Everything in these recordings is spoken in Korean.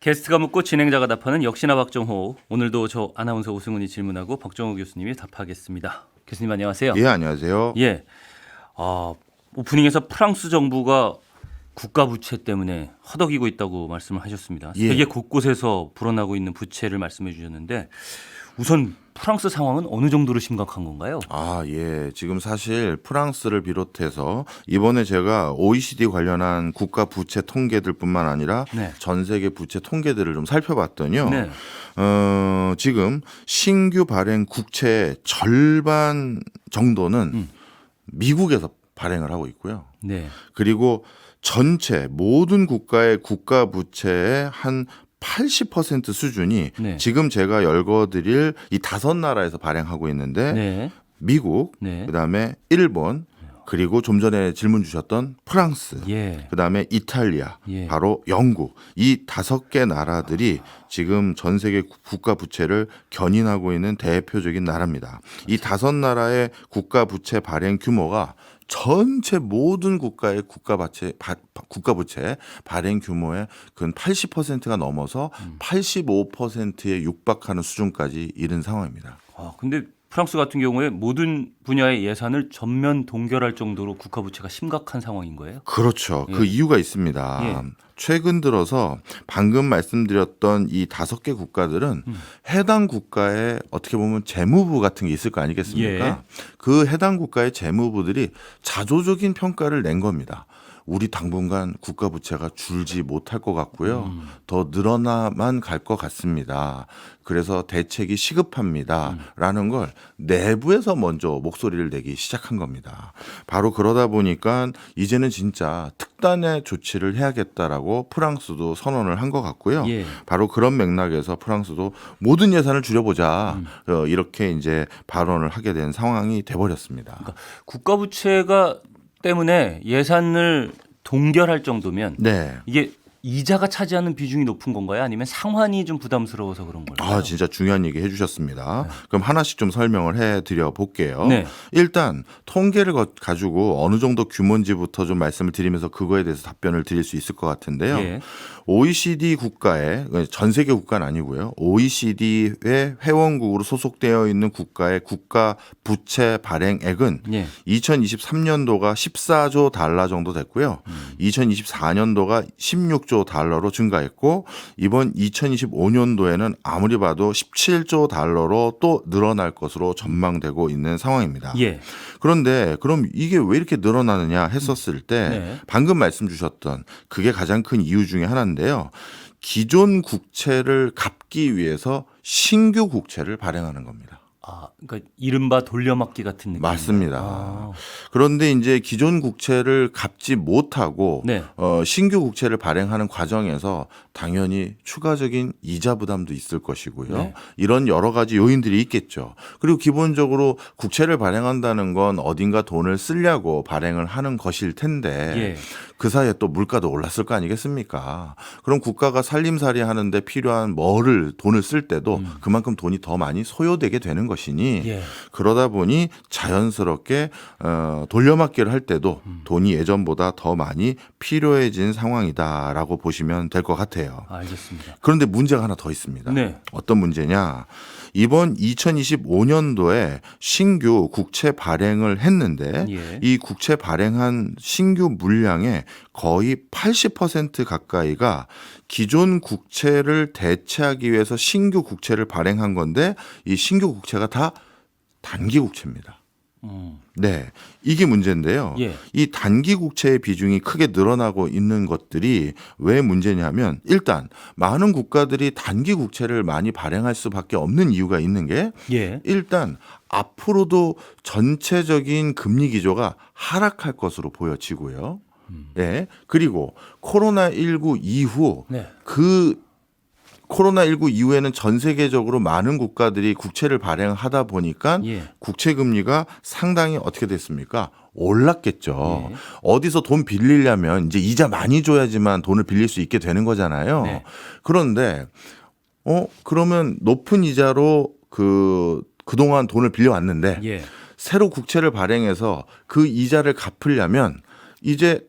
게스트가 묻고 진행자가 답하는 역시나 박정호. 오늘도 저 아나운서 오승훈이 질문하고 박정호 교수님이 답하겠습니다. 교수님 안녕하세요. 예, 안녕하세요. 예. 오프닝에서 프랑스 정부가 국가 부채 때문에 허덕이고 있다고 말씀을 하셨습니다. 예. 세계 곳곳에서 불어나고 있는 부채를 말씀해 주셨는데 우선 프랑스 상황은 어느 정도로 심각한 건가요? 예. 지금 사실 프랑스를 비롯해서 이번에 제가 OECD 관련한 국가 부채 통계들뿐만 아니라 네. 전 세계 부채 통계들을 좀 살펴봤더니요. 네. 지금 신규 발행 국채의 절반 정도는 미국에서 발행을 하고 있고요. 네. 그리고 전체 모든 국가의 국가 부채의 한 80% 수준이 네. 지금 제가 열거드릴 이 5나라에서 발행하고 있는데 네. 미국, 네. 그다음에 일본, 그리고 좀 전에 질문 주셨던 프랑스, 예. 그다음에 이탈리아, 예. 바로 영국, 이 5개 나라들이 지금 전 세계 국가 부채를 견인하고 있는 대표적인 나라입니다. 이 5나라의 국가 부채 발행 규모가 전체 모든 국가의 국가 부채 발행 규모의 근 80%가 넘어서 85%에 육박하는 수준까지 이른 상황입니다. 근데 프랑스 같은 경우에 모든 분야의 예산을 전면 동결할 정도로 국가 부채가 심각한 상황인 거예요? 그렇죠. 예. 그 이유가 있습니다. 예. 최근 들어서 방금 말씀드렸던 이 5개 국가들은 해당 국가에 어떻게 보면 재무부 같은 게 있을 거 아니겠습니까? 예. 그 해당 국가의 재무부들이 자조적인 평가를 낸 겁니다. 우리 당분간 국가 부채가 줄지 못할 것 같고요. 더 늘어나만 갈 것 같습니다. 그래서 대책이 시급합니다. 라는 걸 내부에서 먼저 목소리를 내기 시작한 겁니다. 바로 그러다 보니까 이제는 진짜 특단의 조치를 해야겠다라고 프랑스도 선언을 한 것 같고요. 예. 바로 그런 맥락에서 프랑스도 모든 예산을 줄여보자. 이렇게 이제 발언을 하게 된 상황이 돼버렸습니다. 국가 부채가 때문에 예산을 동결할 정도면 네. 이게 이자가 차지하는 비중이 높은 건가요? 아니면 상환이 좀 부담스러워서 그런 걸까요? 진짜 중요한 얘기 해주셨습니다. 그럼 하나씩 좀 설명을 해드려 볼게요. 네. 일단 통계를 가지고 어느 정도 규모인지부터 좀 말씀을 드리면서 그거에 대해서 답변을 드릴 수 있을 것 같은데요. 예. OECD 국가의 전 세계 국가는 아니고요. OECD의 회원국으로 소속되어 있는 국가의 국가 부채 발행액은 예. 2023년도가 14조 달러 정도 됐고요. 2024년도가 16조 달러로 증가했고 이번 2025년도에는 아무리 봐도 17조 달러로 또 늘어날 것으로 전망되고 있는 상황입니다. 예. 그런데 그럼 이게 왜 이렇게 늘어나느냐 했었을 때 네. 방금 말씀 주셨던 그게 가장 큰 이유 중에 하나인데요. 기존 국채를 갚기 위해서 신규 국채를 발행하는 겁니다. 그러니까 이른바 돌려막기 같은 느낌. 맞습니다. 그런데 이제 기존 국채를 갚지 못하고 네. 신규 국채를 발행하는 과정에서 당연히 추가적인 이자 부담도 있을 것이고요. 네. 이런 여러 가지 요인들이 있겠죠. 그리고 기본적으로 국채를 발행한다는 건 어딘가 돈을 쓰려고 발행을 하는 것일 텐데 예. 그 사이에 또 물가도 올랐을 거 아니겠습니까? 그럼 국가가 살림살이 하는데 필요한 돈을 쓸 때도 그만큼 돈이 더 많이 소요되게 되는 것이니 예. 그러다 보니 자연스럽게 돌려막기를 할 때도 돈이 예전보다 더 많이 필요해진 상황이다라고 보시면 될 것 같아요. 알겠습니다. 그런데 문제가 하나 더 있습니다. 네. 어떤 문제냐? 이번 2025년도에 신규 국채 발행을 했는데 예. 이 국채 발행한 신규 물량의 거의 80% 가까이가 기존 국채를 대체하기 위해서 신규 국채를 발행한 건데 이 신규 국채가 다 단기 국채입니다. 네, 이게 문제인데요. 예. 이 단기 국채의 비중이 크게 늘어나고 있는 것들이 왜 문제냐면 일단 많은 국가들이 단기 국채를 많이 발행할 수밖에 없는 이유가 있는 게 예. 일단 앞으로도 전체적인 금리 기조가 하락할 것으로 보여지고요. 네, 그리고 코로나19 이후 네. 코로나19 이후에는 전 세계적으로 많은 국가들이 국채를 발행하다 보니까 예. 국채 금리가 상당히 어떻게 됐습니까? 올랐겠죠. 예. 어디서 돈 빌리려면 이제 이자 많이 줘야지만 돈을 빌릴 수 있게 되는 거잖아요. 네. 그런데 그러면 높은 이자로 그동안 돈을 빌려왔는데 예. 새로 국채를 발행해서 그 이자를 갚으려면 이제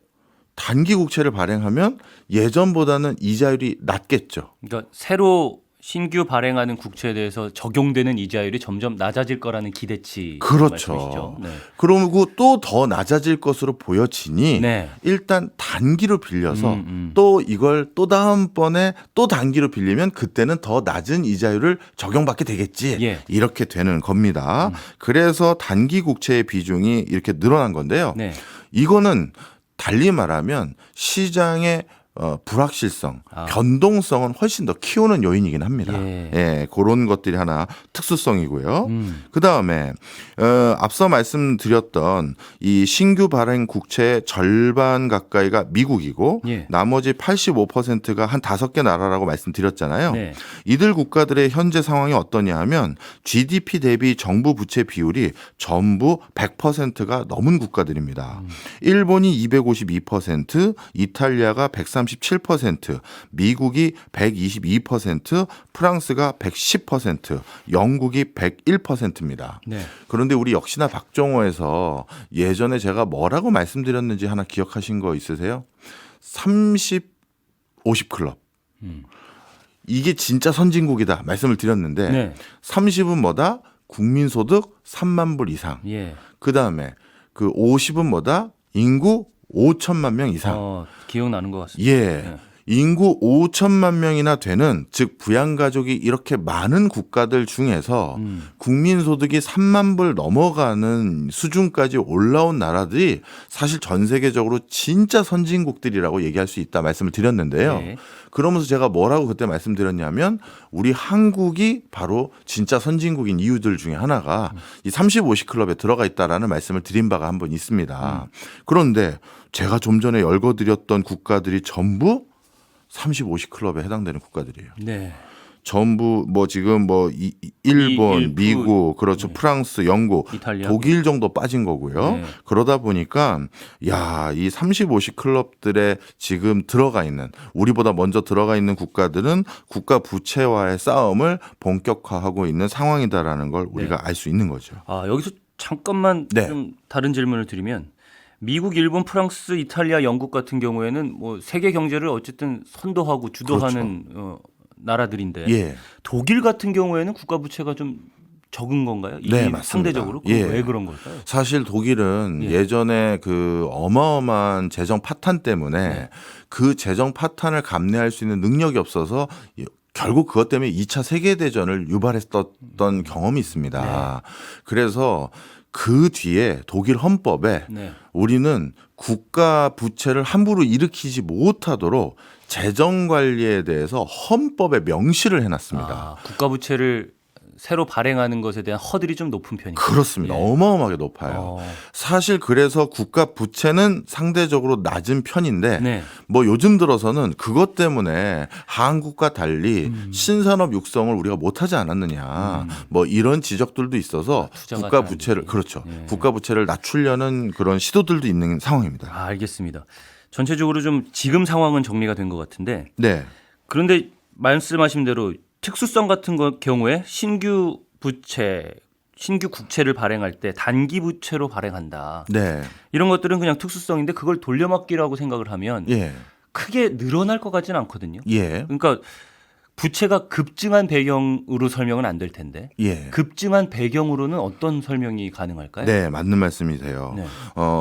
단기 국채를 발행하면 예전보다는 이자율이 낮겠죠. 그러니까 새로 신규 발행하는 국채에 대해서 적용되는 이자율이 점점 낮아질 거라는 기대치 그렇죠. 말씀이시죠? 네. 그러고 또 더 낮아질 것으로 보여지니 네. 일단 단기로 빌려서 또 이걸 또 다음번에 또 단기로 빌리면 그때는 더 낮은 이자율을 적용받게 되겠지. 예. 이렇게 되는 겁니다. 그래서 단기 국채의 비중이 이렇게 늘어난 건데요. 네. 이거는 달리 말하면 시장의 불확실성, 변동성은 훨씬 더 키우는 요인이긴 합니다. 예. 그런 것들이 하나 특수성이고요. 그 다음에 앞서 말씀드렸던 이 신규 발행 국채의 절반 가까이가 미국이고 예. 나머지 85%가 한 5개 나라라고 말씀드렸잖아요. 네. 이들 국가들의 현재 상황이 어떠냐 하면 GDP 대비 정부 부채 비율이 전부 100%가 넘은 국가들입니다. 일본이 252%, 이탈리아가 137%, 미국이 122%, 프랑스가 110%, 영국이 101%입니다. 네. 그런데 우리 역시나 박정호에서 예전에 제가 뭐라고 말씀드렸는지 하나 기억하신 거 있으세요? 30, 50 클럽. 이게 진짜 선진국이다 말씀을 드렸는데 네. 30은 뭐다? 국민소득 3만 불 이상. 예. 그다음에 그 50은 뭐다? 인구 5천만 명 이상. 기억나는 것 같습니다. 예. 네. 인구 5천만 명이나 되는 즉 부양가족이 이렇게 많은 국가들 중에서 국민소득이 3만 불 넘어가는 수준까지 올라온 나라들이 사실 전 세계적으로 진짜 선진국들이라고 얘기할 수 있다 말씀을 드렸는데요. 네. 그러면서 제가 뭐라고 그때 말씀드렸냐면 우리 한국이 바로 진짜 선진국인 이유들 중에 하나가 이 30, 50 클럽에 들어가 있다라는 말씀을 드린 바가 한 번 있습니다. 그런데 제가 좀 전에 열거드렸던 국가들이 전부 30, 50 클럽에 해당되는 국가들이에요. 네. 전부 뭐 지금 뭐 일본, 미국, 그렇죠. 프랑스, 영국, 이탈리아. 독일 정도 빠진 거고요. 네. 그러다 보니까 야, 이 30, 50 클럽들에 지금 들어가 있는 우리보다 먼저 들어가 있는 국가들은 국가 부채와의 싸움을 본격화하고 있는 상황이다라는 걸 우리가 알 수 있는 거죠. 여기서 잠깐만 네. 좀 다른 질문을 드리면 미국, 일본, 프랑스, 이탈리아, 영국 같은 경우에는 뭐 세계 경제를 어쨌든 선도하고 주도하는 나라들인데 예. 독일 같은 경우에는 국가 부채가 좀 적은 건가요? 네, 맞습니다. 상대적으로 예. 왜 그런 걸까요? 사실 독일은 예. 예전에 그 어마어마한 재정 파탄 때문에 네. 그 재정 파탄을 감내할 수 있는 능력이 없어서 결국 그것 때문에 2차 세계대전을 유발했던 경험이 있습니다. 그래서 그 뒤에 독일 헌법에 네. 우리는 국가 부채를 함부로 일으키지 못하도록 재정 관리에 대해서 헌법에 명시를 해놨습니다. 국가 부채를 새로 발행하는 것에 대한 허들이 좀 높은 편이죠. 그렇습니다. 어마어마하게 높아요. 사실 그래서 국가 부채는 상대적으로 낮은 편인데 네. 뭐 요즘 들어서는 그것 때문에 한국과 달리 신산업 육성을 우리가 못하지 않았느냐 뭐 이런 지적들도 있어서 국가 부채를 그렇죠. 네. 국가 부채를 낮추려는 그런 시도들도 있는 상황입니다. 알겠습니다. 전체적으로 좀 지금 상황은 정리가 된 것 같은데 네. 그런데 말씀하신 대로 특수성 같은 경우에 신규 국채를 발행할 때 단기 부채로 발행한다. 네. 이런 것들은 그냥 특수성인데 그걸 돌려막기라고 생각을 하면 예. 크게 늘어날 것 같지는 않거든요. 예. 그러니까 부채가 급증한 배경으로 설명은 안 될 텐데 예. 급증한 배경으로는 어떤 설명이 가능할까요? 네, 맞는 말씀이세요. 네.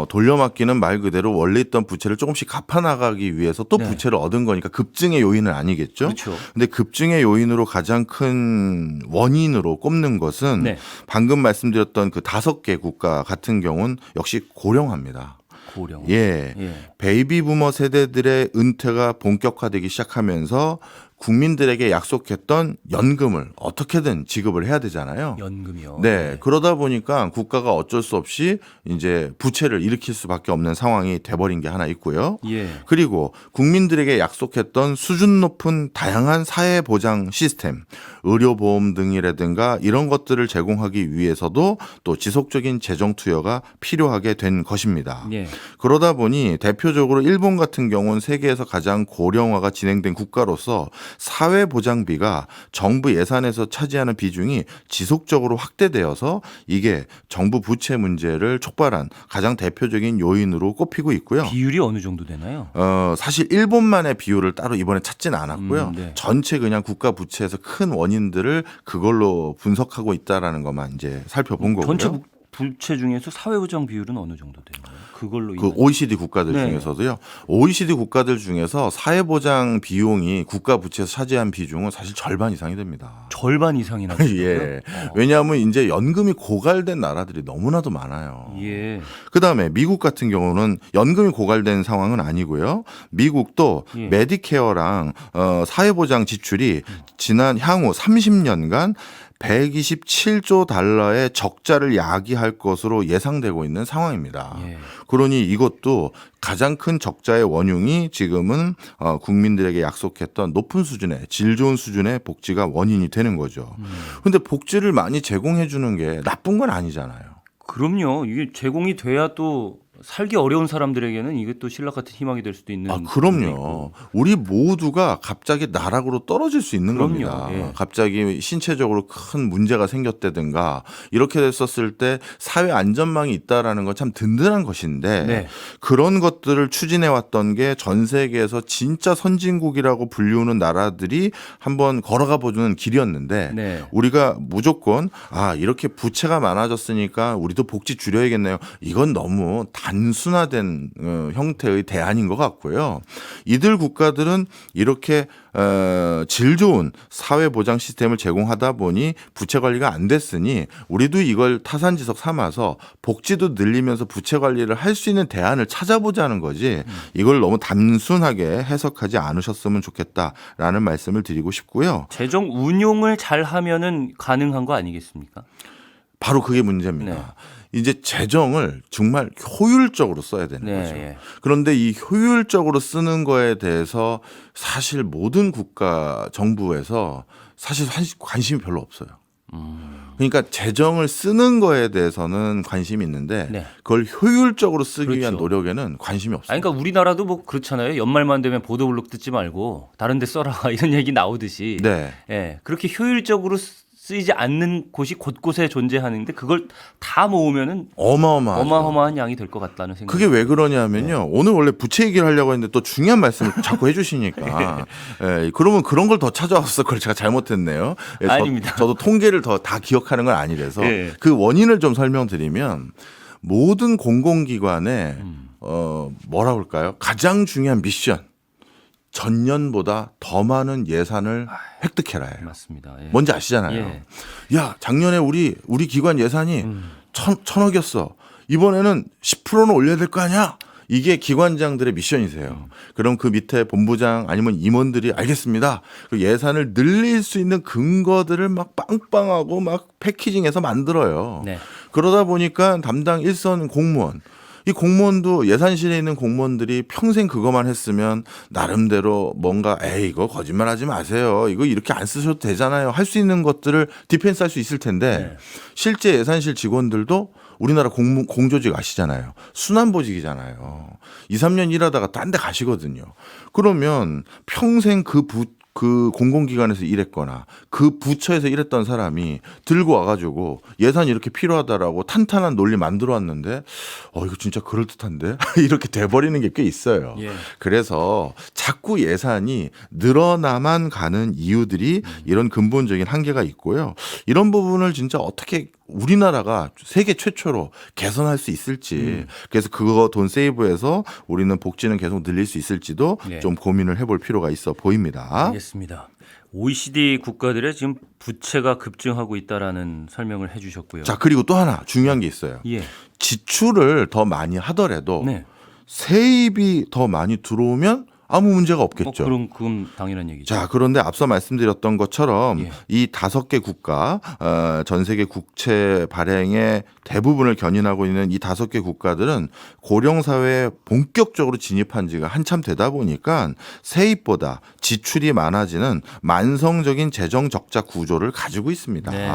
돌려막기는 말 그대로 원래 있던 부채를 조금씩 갚아나가기 위해서 또 네. 부채를 얻은 거니까 급증의 요인은 아니겠죠. 그렇죠. 근데 급증의 요인으로 가장 큰 원인으로 꼽는 것은 네. 방금 말씀드렸던 그 5개 국가 같은 경우는 역시 고령화입니다. 고령. 예. 베이비 부머 세대들의 은퇴가 본격화되기 시작하면서 국민들에게 약속했던 연금을 어떻게든 지급을 해야 되잖아요. 연금이요. 네. 그러다 보니까 국가가 어쩔 수 없이 이제 부채를 일으킬 수밖에 없는 상황이 돼버린 게 하나 있고요. 예. 그리고 국민들에게 약속했던 수준 높은 다양한 사회 보장 시스템, 의료보험 등이라든가 이런 것들을 제공하기 위해서도 또 지속적인 재정 투여가 필요하게 된 것입니다. 예. 그러다 보니 대표적으로 일본 같은 경우는 세계에서 가장 고령화가 진행된 국가로서 사회보장비가 정부 예산에서 차지하는 비중이 지속적으로 확대되어서 이게 정부 부채 문제를 촉발한 가장 대표적인 요인으로 꼽히고 있고요. 비율이 어느 정도 되나요? 사실 일본만의 비율을 따로 이번에 찾지는 않았고요. 네. 전체 그냥 국가 부채에서 큰 원인들을 그걸로 분석하고 있다라는 것만 이제 살펴본 거고요. 전체 부채 중에서 사회보장 비율은 어느 정도 되나요? 그걸로 그 OECD 국가들 네. 중에서도요. OECD 국가들 중에서 사회보장 비용이 국가 부채에서 차지한 비중은 사실 절반 이상이 됩니다. 절반 이상이나 예. 왜냐하면 이제 연금이 고갈된 나라들이 너무나도 많아요. 예. 그다음에 미국 같은 경우는 연금이 고갈된 상황은 아니고요. 미국도 예. 메디케어랑 사회보장 지출이 지난 향후 30년간 127조 달러의 적자를 야기할 것으로 예상되고 있는 상황입니다. 예. 그러니 이것도 가장 큰 적자의 원흉이 지금은 국민들에게 약속했던 높은 수준의 질 좋은 수준의 복지가 원인이 되는 거죠. 그런데 복지를 많이 제공해 주는 게 나쁜 건 아니잖아요. 그럼요. 이게 제공이 돼야 또 살기 어려운 사람들에게는 이게 또 신락 같은 희망이 될 수도 있는. 아, 부분도 그럼요. 있고. 우리 모두가 갑자기 나락으로 떨어질 수 있는 그럼요. 겁니다. 예. 갑자기 신체적으로 큰 문제가 생겼다든가 이렇게 됐었을 때 사회 안전망이 있다라는 건 참 든든한 것인데 네. 그런 것들을 추진해 왔던 게 전 세계에서 진짜 선진국이라고 불리우는 나라들이 한번 걸어가 보는 길이었는데 네. 우리가 무조건 이렇게 부채가 많아졌으니까 우리도 복지 줄여야겠네요. 이건 너무 단순화된 형태의 대안인 것 같고요. 이들 국가들은 이렇게 질 좋은 사회보장 시스템을 제공하다 보니 부채 관리가 안 됐으니 우리도 이걸 타산지석 삼아서 복지도 늘리면서 부채 관리를 할 수 있는 대안을 찾아보자는 거지 이걸 너무 단순하게 해석하지 않으셨으면 좋겠다라는 말씀을 드리고 싶고요. 재정 운용을 잘 하면은 가능한 거 아니겠습니까? 바로 그게 문제입니다. 네. 이제 재정을 정말 효율적으로 써야 되는 네, 거죠. 예. 그런데 이 효율적으로 쓰는 거에 대해서 사실 모든 국가 정부에서 사실 관심이 별로 없어요. 그러니까 재정을 쓰는 거에 대해서는 관심이 있는데 네. 그걸 효율적으로 쓰기 위한 그렇죠. 노력에는 관심이 없어요. 아니, 그러니까 우리나라도 뭐 그렇잖아요. 연말만 되면 보도블록 듣지 말고 다른 데 써라 이런 얘기 나오듯이. 네. 예. 그렇게 효율적으로 쓰이지 않는 곳이 곳곳에 존재하는데 그걸 다 모으면은 어마어마하죠. 어마어마한 양이 될 것 같다는 생각이. 그게 왜 그러냐면요. 오늘 원래 부채 얘기를 하려고 했는데 또 중요한 말씀을 자꾸 해주시니까. 예, 그러면 그런 걸 더 찾아와서 그걸 제가 잘못했네요. 예, 아닙니다. 저도 통계를 더 다 기억하는 건 아니라서 예. 그 원인을 좀 설명드리면 모든 공공기관에 뭐라 그럴까요? 가장 중요한 미션. 전년보다 더 많은 예산을 획득해라예요. 맞습니다. 예. 뭔지 아시잖아요. 예. 야, 작년에 우리 기관 예산이 천억이었어. 이번에는 10%는 올려야 될 거 아니야? 이게 기관장들의 미션이세요. 그럼 그 밑에 본부장 아니면 임원들이 알겠습니다. 그 예산을 늘릴 수 있는 근거들을 막 빵빵하고 막 패키징해서 만들어요. 네. 그러다 보니까 담당 일선 공무원 이 공무원도 예산실에 있는 공무원들이 평생 그것만 했으면 나름대로 뭔가 이거 거짓말하지 마세요. 이거 이렇게 안 쓰셔도 되잖아요. 할 수 있는 것들을 디펜스할 수 있을 텐데 네. 실제 실제 예산실 직원들도 우리나라 공조직 아시잖아요. 순환보직이잖아요. 2, 3년 일하다가 딴 데 가시거든요. 그러면 평생 그 공공기관에서 일했거나 그 부처에서 일했던 사람이 들고 와가지고 예산이 이렇게 필요하다라고 탄탄한 논리 만들어 왔는데 이거 진짜 그럴듯한데 이렇게 돼버리는 게 꽤 있어요. 예. 그래서 자꾸 예산이 늘어나만 가는 이유들이 이런 근본적인 한계가 있고요. 이런 부분을 진짜 어떻게 우리나라가 세계 최초로 개선할 수 있을지 그래서 그거 돈 세이브해서 우리는 복지는 계속 늘릴 수 있을지도 네. 좀 고민을 해볼 필요가 있어 보입니다. 알겠습니다. OECD 국가들의 지금 부채가 급증하고 있다라는 설명을 해주셨고요. 자, 그리고 또 하나 중요한 게 있어요. 예. 지출을 더 많이 하더라도 네. 세입이 더 많이 들어오면 아무 문제가 없겠죠. 그럼 당연한 얘기죠. 자, 그런데 앞서 말씀드렸던 것처럼 예. 이 5개 국가, 전 세계 국채 발행의 대부분을 견인하고 있는 이 5개 국가들은 고령사회에 본격적으로 진입한 지가 한참 되다 보니까 세입보다 지출이 많아지는 만성적인 재정 적자 구조를 가지고 있습니다. 네.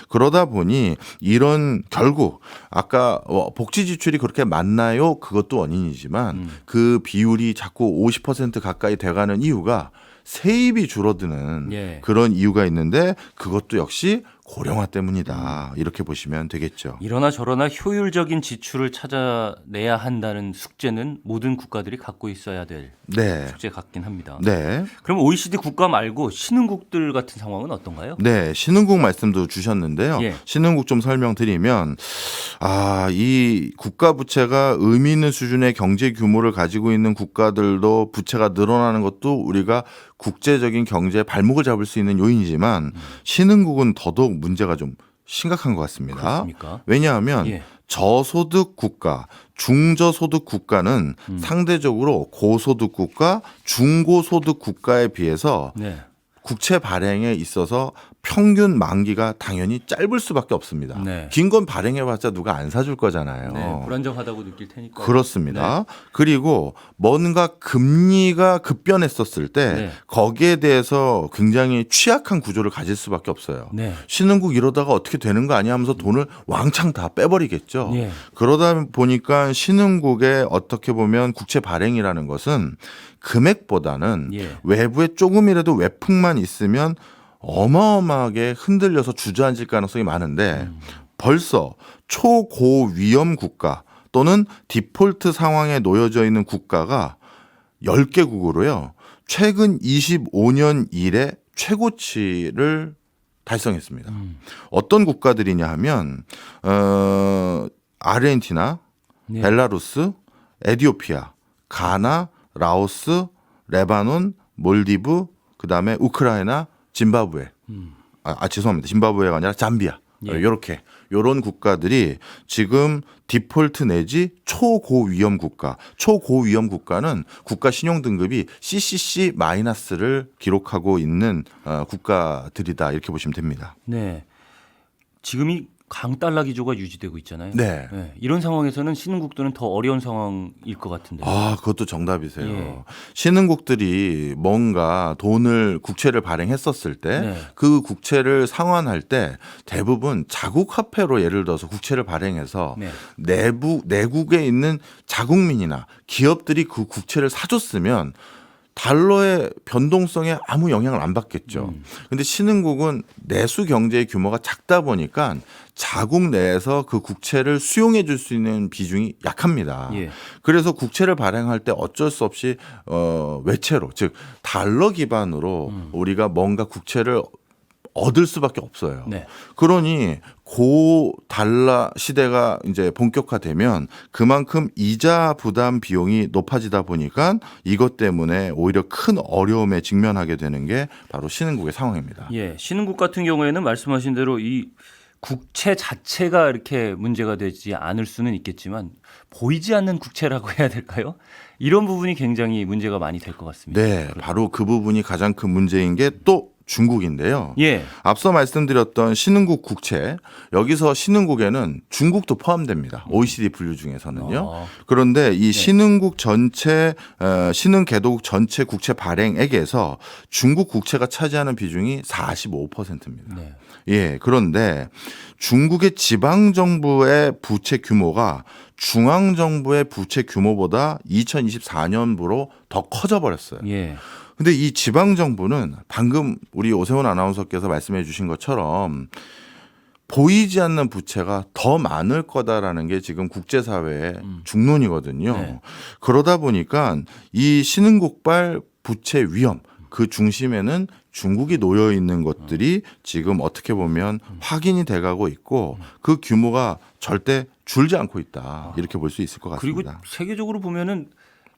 그러다 보니 이런 결국 아까 복지 지출이 그렇게 많나요? 그것도 원인이지만 그 비율이 자꾸 50% 가까이 돼가는 이유가 세입이 줄어드는 예. 그런 이유가 있는데 그것도 역시 고령화 때문이다. 이렇게 보시면 되겠죠. 이러나 저러나 효율적인 지출을 찾아내야 한다는 숙제는 모든 국가들이 갖고 있어야 될 네. 숙제 같긴 합니다. 네. 그럼 OECD 국가 말고 신흥국들 같은 상황은 어떤가요? 네, 신흥국 말씀도 주셨는데요. 예. 신흥국 좀 설명드리면, 이 국가 부채가 의미 있는 수준의 경제 규모를 가지고 있는 국가들도 부채가 늘어나는 것도 우리가 국제적인 경제의 발목을 잡을 수 있는 요인이지만 신흥국은 더더욱 문제가 좀 심각한 것 같습니다. 그렇습니까? 왜냐하면 예. 저소득 국가, 중저소득 국가는 상대적으로 고소득 국가, 중고소득 국가에 비해서 네. 국채 발행에 있어서 평균 만기가 당연히 짧을 수밖에 없습니다. 네. 긴 건 발행해봤자 누가 안 사줄 거잖아요. 네, 불안정하다고 느낄 테니까. 그렇습니다. 네. 그리고 뭔가 금리가 급변했었을 때 네. 거기에 대해서 굉장히 취약한 구조를 가질 수밖에 없어요. 네. 신흥국 이러다가 어떻게 되는 거 아니야 하면서 돈을 왕창 다 빼버리겠죠. 예. 그러다 보니까 신흥국의 어떻게 보면 국채 발행이라는 것은 금액보다는 예. 외부에 조금이라도 외풍만 있으면 어마어마하게 흔들려서 주저앉을 가능성이 많은데 벌써 초고위험 국가 또는 디폴트 상황에 놓여져 있는 국가가 10개국으로요. 최근 25년 이래 최고치를 달성했습니다. 어떤 국가들이냐 하면 아르헨티나, 예. 벨라루스, 에티오피아, 가나, 라오스, 레바논, 몰디브, 그다음에 우크라이나, 짐바브웨. 죄송합니다. 짐바브웨가 아니라 잠비아. 예. 이렇게 요런 국가들이 지금 디폴트 내지 초고위험 국가. 초고위험 국가는 국가 신용 등급이 CCC 마이너스를 기록하고 있는 국가들이다. 이렇게 보시면 됩니다. 네. 지금이 강달러 기조가 유지되고 있잖아요. 네. 네. 이런 상황에서는 신흥국들은 더 어려운 상황일 것 같은데. 그것도 정답이세요. 예. 신흥국들이 뭔가 돈을 국채를 발행했었을 때 그 네. 국채를 상환할 때 대부분 자국 화폐로 예를 들어서 국채를 발행해서 네. 내국에 있는 자국민이나 기업들이 그 국채를 사줬으면 달러의 변동성에 아무 영향을 안 받겠죠. 근데 신흥국은 내수 경제의 규모가 작다 보니까 자국 내에서 그 국채를 수용해 줄 수 있는 비중이 약합니다. 예. 그래서 국채를 발행할 때 어쩔 수 없이 외채로 즉 달러 기반으로 우리가 뭔가 국채를 얻을 수밖에 없어요. 네. 그러니 고달러 시대가 이제 본격화되면 그만큼 이자 부담 비용이 높아지다 보니까 이것 때문에 오히려 큰 어려움에 직면하게 되는 게 바로 신흥국의 상황입니다. 예. 신흥국 같은 경우에는 말씀하신 대로 이 국채 자체가 이렇게 문제가 되지 않을 수는 있겠지만 보이지 않는 국채라고 해야 될까요? 이런 부분이 굉장히 문제가 많이 될 것 같습니다. 네, 바로 그 부분이 가장 큰 문제인 게 또 중국인데요. 예. 앞서 말씀드렸던 신흥국 국채, 여기서 신흥국에는 중국도 포함됩니다. OECD 분류 중에서는요. 그런데 이 신흥국 전체, 신흥 개도국 전체 국채 발행액에서 중국 국채가 차지하는 비중이 45%입니다. 네. 예, 그런데 중국의 지방 정부의 부채 규모가 중앙 정부의 부채 규모보다 2024년부로 더 커져 버렸어요. 예. 근데 이 지방 정부는 방금 우리 오세훈 아나운서께서 말씀해 주신 것처럼 보이지 않는 부채가 더 많을 거다라는 게 지금 국제사회의 중론이거든요. 네. 그러다 보니까 이 신흥국발 부채 위험 그 중심에는 중국이 놓여 있는 것들이 지금 어떻게 보면 확인이 돼가고 있고 그 규모가 절대 줄지 않고 있다 이렇게 볼 수 있을 것 그리고 같습니다. 세계적으로 보면은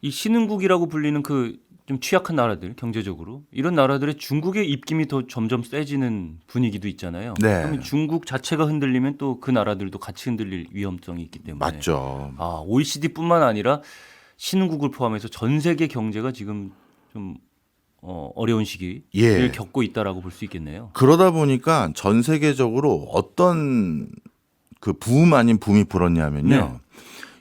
이 신흥국이라고 불리는 그 좀 취약한 나라들 경제적으로 이런 나라들의 중국의 입김이 더 점점 세지는 분위기도 있잖아요. 네. 그러면 중국 자체가 흔들리면 또 그 나라들도 같이 흔들릴 위험성이 있기 때문에. 맞죠. OECD뿐만 아니라 신흥국을 포함해서 전 세계 경제가 지금 좀 어려운 시기를 예. 겪고 있다라고 볼 수 있겠네요. 그러다 보니까 전 세계적으로 어떤 그 부음 아닌 붐이 불었냐면요. 네.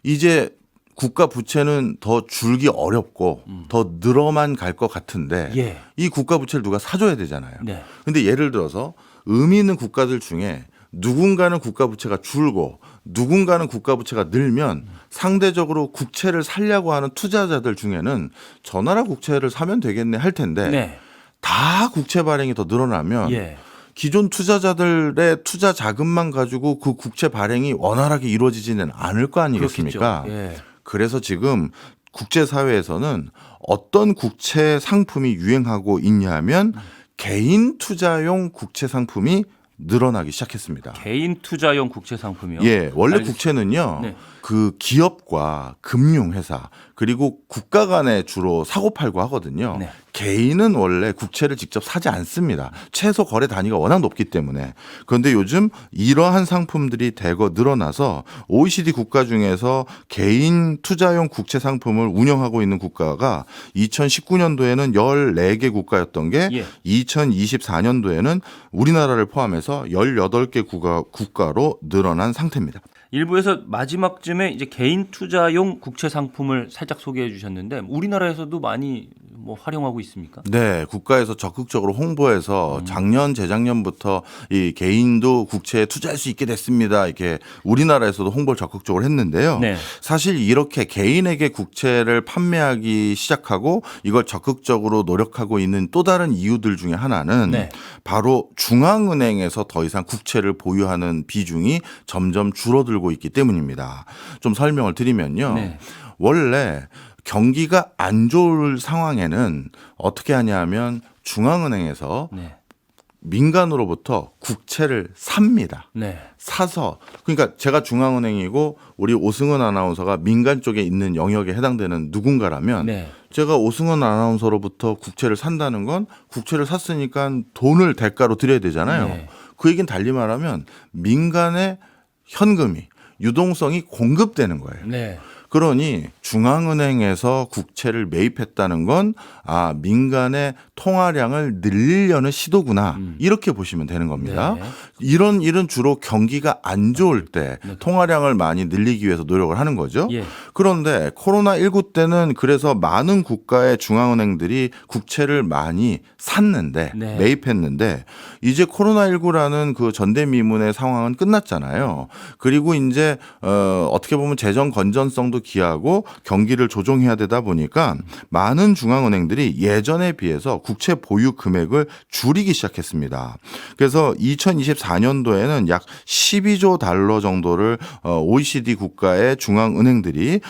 이제 국가 부채는 더 줄기 어렵고 더 늘어만 갈 것 같은데 예. 이 국가 부채를 누가 사줘야 되잖아요. 네. 근데 예를 들어서 의미 있는 국가들 중에 누군가는 국가 부채가 줄고 누군가는 국가 부채가 늘면 상대적으로 국채를 살려고 하는 투자자들 중에는 저 나라 국채를 사면 되겠네 할 텐데 네. 다 국채 발행이 더 늘어나면 예. 기존 투자자들의 투자 자금만 가지고 그 국채 발행이 원활하게 이루어지지는 않을 거 아니겠습니까? 그렇겠죠. 예. 그래서 지금 국제사회에서는 어떤 국채 상품이 유행하고 있냐면 개인 투자용 국채 상품이 늘어나기 시작했습니다. 개인 투자용 국채 상품이요. 예, 원래 알겠습니다. 국채는요, 네. 그 기업과 금융회사 그리고 국가 간에 주로 사고팔고 하거든요. 네. 개인은 원래 국채를 직접 사지 않습니다. 최소 거래 단위가 워낙 높기 때문에. 그런데 요즘 이러한 상품들이 대거 늘어나서 OECD 국가 중에서 개인 투자용 국채 상품을 운영하고 있는 국가가 2019년도에는 14개 국가였던 게 예. 2024년도에는 우리나라를 포함해서 18개 국가로 늘어난 상태입니다. 일부에서 마지막쯤에 이제 개인 투자용 국채 상품을 살짝 소개해 주셨는데 우리나라에서도 많이 뭐 활용하고 있습니까? 네, 국가에서 적극적으로 홍보해서 작년, 재작년부터 이 개인도 국채에 투자할 수 있게 됐습니다. 이렇게 우리나라에서도 홍보를 적극적으로 했는데요. 네. 사실 이렇게 개인에게 국채를 판매하기 시작하고 이걸 적극적으로 노력하고 있는 또 다른 이유들 중에 하나는 네. 바로 중앙은행에서 더 이상 국채를 보유하는 비중이 점점 줄어들고 있기 때문입니다. 좀 설명을 드리면요. 네. 원래 경기가 안 좋을 상황에는 어떻게 하냐면 중앙은행에서 네. 민간으로부터 국채를 삽니다. 네. 사서 그러니까 제가 중앙은행이고 우리 오승은 아나운서가 민간 쪽에 있는 영역에 해당되는 누군가라면 네. 제가 오승은 아나운서로부터 국채를 산다는 건 국채를 샀으니까 돈을 대가로 드려야 되잖아요. 네. 그 얘기는 달리 말하면 민간의 현금이 유동성이 공급되는 거예요. 네. 그러니 중앙은행에서 국채를 매입했다는 건 민간의 통화량을 늘리려는 시도구나 이렇게 보시면 되는 겁니다. 네. 이런 일은 주로 경기가 안 좋을 때 네. 통화량을 많이 늘리기 위해서 노력을 하는 거죠. 예. 그런데 코로나19 때는 그래서 많은 국가의 중앙은행들이 국채를 많이 샀는데 네. 매입했는데 이제 코로나19라는 그 전대미문의 상황은 끝났잖아요. 그리고 이제 어떻게 보면 재정 건전성도 기하고 경기를 조정해야 되다 보니까 많은 중앙은행들이 예전에 비해서 국채 보유 금액을 줄이기 시작했습니다. 그래서 2024년도에는 약 12조 달러 정도를 OECD 국가의 중앙은행들이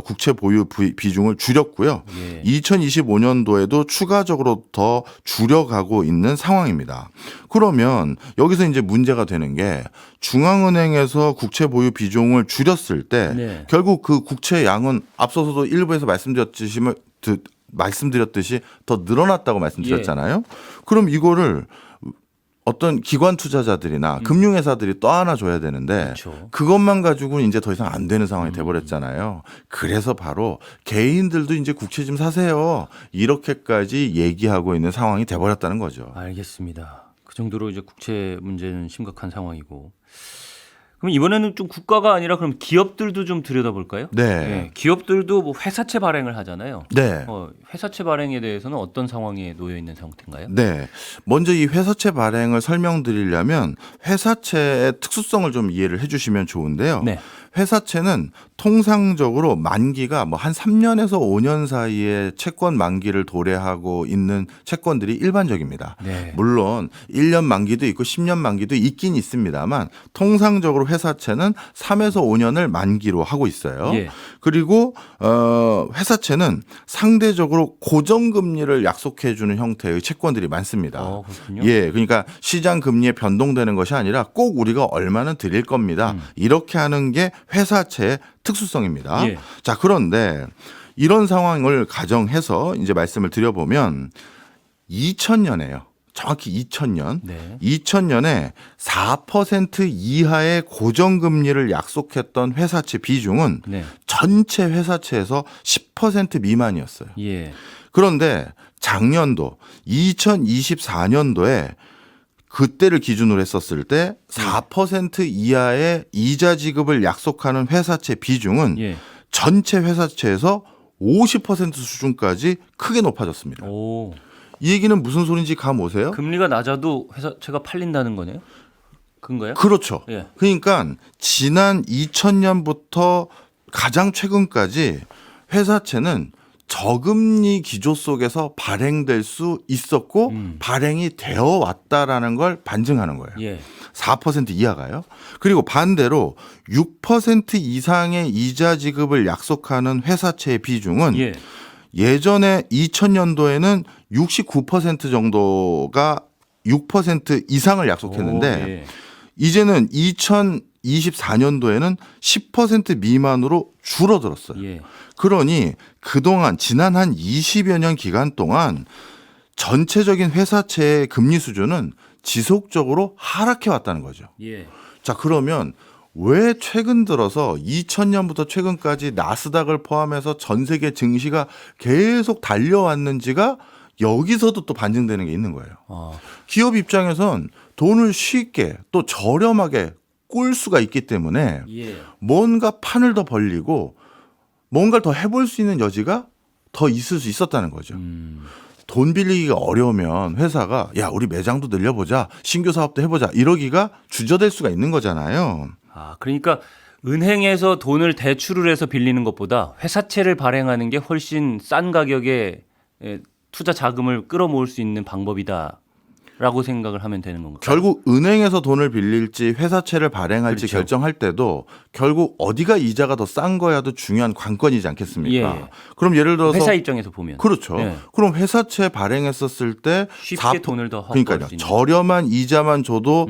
국채 보유 비중을 줄였고요. 예. 2025년도에도 추가적으로 더 줄여가고 있는 상황입니다. 그러면 여기서 이제 문제가 되는 게 중앙은행에서 국채 보유 비중을 줄였을 때 네. 결국 그 국채 양은 앞서서도 일부에서 말씀드렸듯이 더 늘어났다고 말씀드렸잖아요. 그럼 이거를 어떤 기관 투자자들이나 금융회사들이 떠안아줘야 되는데 그렇죠. 그것만 가지고는 이제 더 이상 안 되는 상황이 돼버렸잖아요. 그래서 바로 개인들도 이제 국채 좀 사세요. 이렇게까지 얘기하고 있는 상황이 돼버렸다는 거죠. 알겠습니다. 그 정도로 이제 국채 문제는 심각한 상황이고. 그럼 이번에는 좀 국가가 아니라 그럼 기업들도 좀 들여다볼까요? 네. 예, 기업들도 뭐 회사채 발행을 하잖아요. 네. 회사채 발행에 대해서는 어떤 상황에 놓여 있는 상태인가요? 네. 먼저 이 회사채 발행을 설명드리려면 회사채의 특수성을 좀 이해를 해 주시면 좋은데요. 네. 회사채는 통상적으로 만기가 뭐 한 3년에서 5년 사이에 채권 만기를 도래하고 있는 채권들이 일반적입니다. 네. 물론 1년 만기도 있고 10년 만기도 있긴 있습니다만 통상적으로 회사채는 3에서 5년을 만기로 하고 있어요. 예. 그리고 회사채는 상대적으로 고정금리를 약속해 주는 형태의 채권들이 많습니다. 그렇군요. 예, 그러니까 시장 금리에 변동되는 것이 아니라 꼭 우리가 얼마는 드릴 겁니다. 이렇게 하는 게 회사채의 특수성입니다. 예. 자, 그런데 이런 상황을 가정해서 이제 말씀을 드려보면 2000년에요. 정확히 2000년. 네. 2000년에 4% 이하의 고정금리를 약속했던 회사채 비중은 네. 전체 회사채에서 10% 미만이었어요. 예. 그런데 작년도 2024년도에 그때를 기준으로 했었을 때 4% 이하의 이자 지급을 약속하는 회사채 비중은 예. 전체 회사채에서 50% 수준까지 크게 높아졌습니다. 오. 이 얘기는 무슨 소리인지 감 오세요? 금리가 낮아도 회사채가 팔린다는 거네요. 그건가요? 그렇죠. 예. 그러니까 지난 2000년부터 가장 최근까지 회사채는 저금리 기조 속에서 발행될 수 있었고 발행이 되어 왔다라는 걸 반증하는 거예요. 예. 4% 이하가요. 그리고 반대로 6% 이상의 이자 지급을 약속하는 회사채의 비중은 예. 예전에 2000년도에는 69% 정도가 6% 이상을 약속했는데 오, 예. 이제는 2024년도에는 10% 미만으로 줄어들었어요. 예. 그러니 그동안 지난 한 20여 년 기간 동안 전체적인 회사채의 금리 수준은 지속적으로 하락해 왔다는 거죠. 예. 자, 그러면 왜 최근 들어서 2000년부터 최근까지 나스닥을 포함해서 전 세계 증시가 계속 달려왔는지가 여기서도 또 반증되는 게 있는 거예요. 아, 기업 입장에선 돈을 쉽게 또 저렴하게 꿀 수가 있기 때문에 예. 뭔가 판을 더 벌리고 뭔가를 더 해볼 수 있는 여지가 더 있을 수 있었다는 거죠. 돈 빌리기가 어려우면 회사가 야, 우리 매장도 늘려보자, 신규 사업도 해보자 이러기가 주저될 수가 있는 거잖아요. 아, 그러니까 은행에서 돈을 대출을 해서 빌리는 것보다 회사채를 발행하는 게 훨씬 싼 가격에 투자 자금을 끌어모을 수 있는 방법이다라고 생각을 하면 되는 건가요? 결국 은행에서 돈을 빌릴지 회사채를 발행할지 그렇죠. 결정할 때도 결국 어디가 이자가 더 싼 거야도 중요한 관건이지 않겠습니까? 예. 그럼 예를 들어서 회사 입장에서 보면 그렇죠. 예. 그럼 회사채 발행했었을 때 쉽게 돈을 더 그러니까 확보할 수 있는. 저렴한 이자만 줘도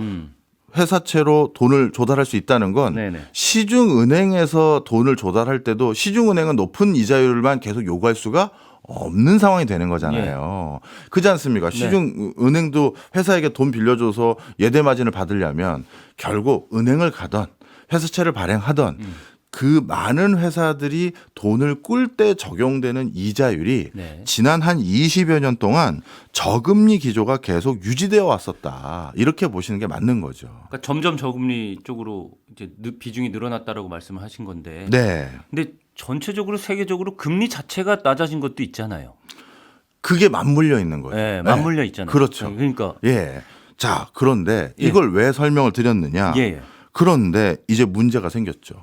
회사채로 돈을 조달할 수 있다는 건 네네. 시중은행에서 돈을 조달할 때도 시중은행은 높은 이자율만 계속 요구할 수가 없는 상황이 되는 거잖아요. 그렇지 않습니까? 시중은행도 회사에게 돈 빌려줘서 예대 마진을 받으려면 결국 은행을 가던 회사채를 발행하던 그 많은 회사들이 돈을 꿀 때 적용되는 이자율이 네. 지난 한 20여 년 동안 저금리 기조가 계속 유지되어 왔었다. 이렇게 보시는 게 맞는 거죠. 그러니까 점점 저금리 쪽으로 이제 비중이 늘어났다라고 말씀을 하신 건데. 네. 근데 전체적으로 세계적으로 금리 자체가 낮아진 것도 있잖아요. 그게 맞물려 있는 거예요. 네, 맞물려 있잖아요. 그렇죠. 그러니까 예. 자, 그런데 예. 이걸 왜 설명을 드렸느냐. 예. 그런데 이제 문제가 생겼죠.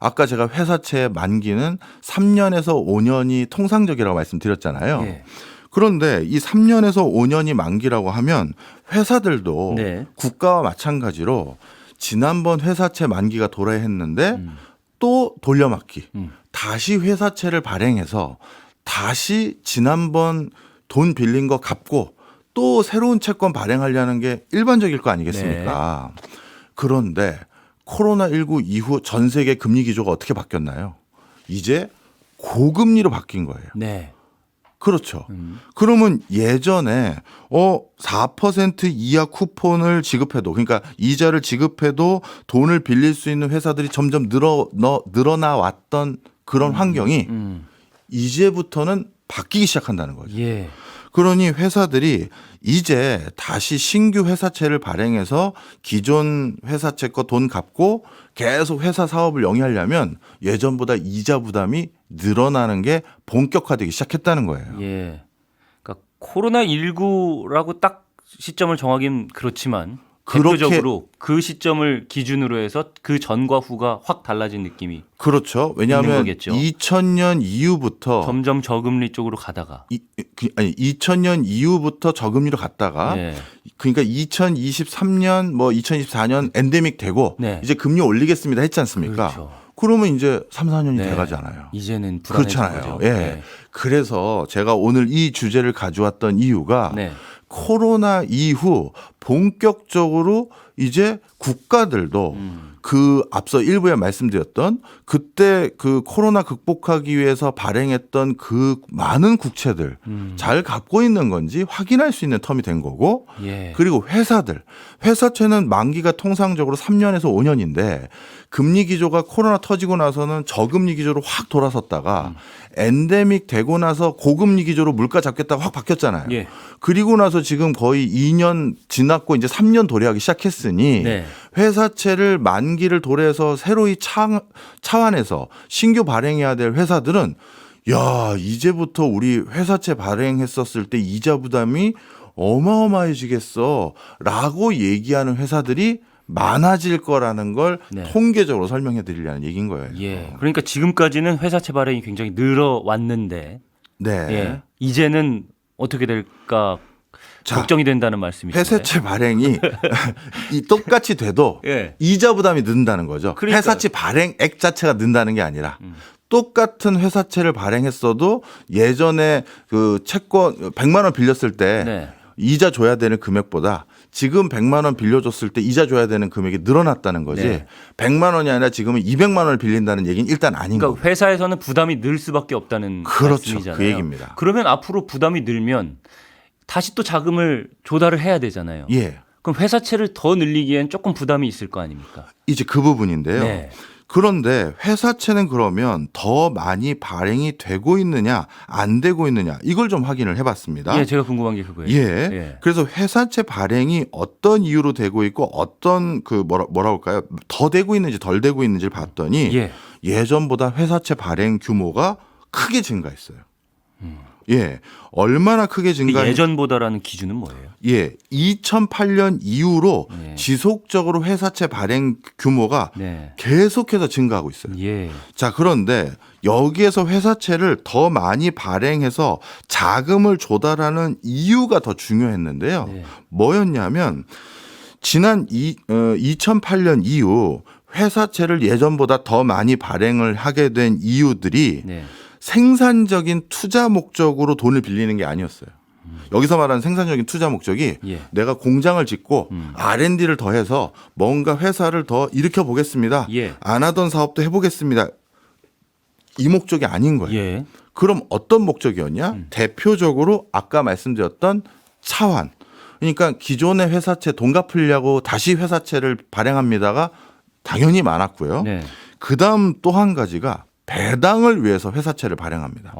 아까 제가 회사채 만기는 3년에서 5년이 통상적이라고 말씀드렸잖아요. 예. 그런데 이 3년에서 5년이 만기라고 하면 회사들도 네. 국가와 마찬가지로 지난번 회사채 만기가 도래야 했는데 또 돌려막기. 다시 회사채를 발행해서 다시 지난번 돈 빌린 거 갚고 또 새로운 채권 발행하려는 게 일반적일 거 아니겠습니까? 그런데 코로나19 이후 전 세계 금리 기조가 어떻게 바뀌었나요? 이제 고금리로 바뀐 거예요. 네. 그렇죠. 그러면 예전에 4% 이하 쿠폰을 지급해도 그러니까 이자를 지급해도 돈을 빌릴 수 있는 회사들이 점점 늘어나 왔던 그런 환경이 이제부터는 바뀌기 시작한다는 거죠. 예. 그러니 회사들이 이제 다시 신규 회사채를 발행해서 기존 회사채 거 돈 갚고 계속 회사 사업을 영위하려면 예전보다 이자 부담이 늘어나는 게 본격화되기 시작했다는 거예요. 예. 그러니까 코로나19라고 딱 시점을 정하기는 그렇지만 그렇게- 대표적으로 그 시점을 기준으로 해서 그 전과 후가 확 달라진 느낌이 그렇죠. 왜냐하면 거겠죠. 2000년 이후부터 점점 저금리 쪽으로 가다가 2000년 이후부터 저금리로 갔다가 예. 그러니까 2023년 뭐 2024년 엔데믹 되고 네. 이제 금리 올리겠습니다 했지 않습니까? 그렇죠. 그러면 이제 3, 4년이 네. 돼가잖아요. 이제는 불안해진 그렇잖아요. 거죠. 예. 네. 그래서 제가 오늘 이 주제를 가져왔던 이유가 네. 코로나 이후 본격적으로 이제 국가들도 그 앞서 일부에 말씀드렸던 그때 그 코로나 극복하기 위해서 발행했던 그 많은 국채들 잘 갚고 있는 건지 확인할 수 있는 텀이 된 거고 예. 그리고 회사채는 만기가 통상적으로 3년에서 5년인데 금리 기조가 코로나 터지고 나서는 저금리 기조로 확 돌아섰다가 엔데믹 되고 나서 고금리 기조로 물가 잡겠다가 확 바뀌었잖아요. 예. 그리고 나서 지금 거의 2년 지났고 이제 3년 도래하기 시작했으니 네. 회사채를 만기를 도래해서 새로이 차환해서 신규 발행해야 될 회사들은 야, 이제부터 우리 회사채 발행했었을 때 이자 부담이 어마어마해지겠어 라고 얘기하는 회사들이 많아질 거라는 걸 네. 통계적으로 설명해 드리려는 얘기인 거예요. 예. 그러니까 지금까지는 회사채 발행이 굉장히 늘어왔는데 네. 예. 이제는 어떻게 될까 자, 걱정이 된다는 말씀이신데. 회사채 발행이 이 똑같이 돼도 예. 이자 부담이 는다는 거죠. 그러니까요. 회사채 발행액 자체가 는다는 게 아니라 똑같은 회사채를 발행했어도 예전에 그 채권 100만 원 빌렸을 때 네. 이자 줘야 되는 금액보다 지금 100만 원 빌려줬을 때 이자 줘야 되는 금액이 늘어났다는 거지. 네. 100만 원이 아니라 지금은 200만 원을 빌린다는 얘기는 일단 아닌 거예요. 그러니까 회사에서는 부담이 늘 수밖에 없다는 그렇죠. 말씀이잖아요. 그 얘기입니다. 그러면 앞으로 부담이 늘면 다시 또 자금을 조달을 해야 되잖아요. 예. 그럼 회사채를 더 늘리기엔 조금 부담이 있을 거 아닙니까? 이제 그 부분인데요. 네. 그런데 회사채는 그러면 더 많이 발행이 되고 있느냐 안 되고 있느냐 이걸 좀 확인을 해봤습니다. 예, 제가 궁금한 게 그거예요. 예. 그래서 회사채 발행이 어떤 이유로 되고 있고 어떤 그 뭐라 할까요? 더 되고 있는지 덜 되고 있는지를 봤더니 예. 예전보다 회사채 발행 규모가 크게 증가했어요. 예. 얼마나 크게 증가? 예전보다라는 기준은 뭐예요? 예. 2008년 이후로 네. 지속적으로 회사채 발행 규모가 네. 계속해서 증가하고 있어요. 예. 자, 그런데 여기에서 회사채를 더 많이 발행해서 자금을 조달하는 이유가 더 중요했는데요. 네. 뭐였냐면 지난 2008년 이후 회사채를 예전보다 더 많이 발행을 하게 된 이유들이 네. 생산적인 투자 목적으로 돈을 빌리는 게 아니었어요. 여기서 말하는 생산적인 투자 목적이 예. 내가 공장을 짓고 R&D를 더해서 뭔가 회사를 더 일으켜 보겠습니다. 예. 안 하던 사업도 해보겠습니다. 이 목적이 아닌 거예요. 예. 그럼 어떤 목적이었냐? 대표적으로 아까 말씀드렸던 차환. 그러니까 기존의 회사채 돈 갚으려고 다시 회사채를 발행합니다가 당연히 많았고요. 네. 그다음 또 한 가지가 배당을 위해서 회사채를 발행합니다.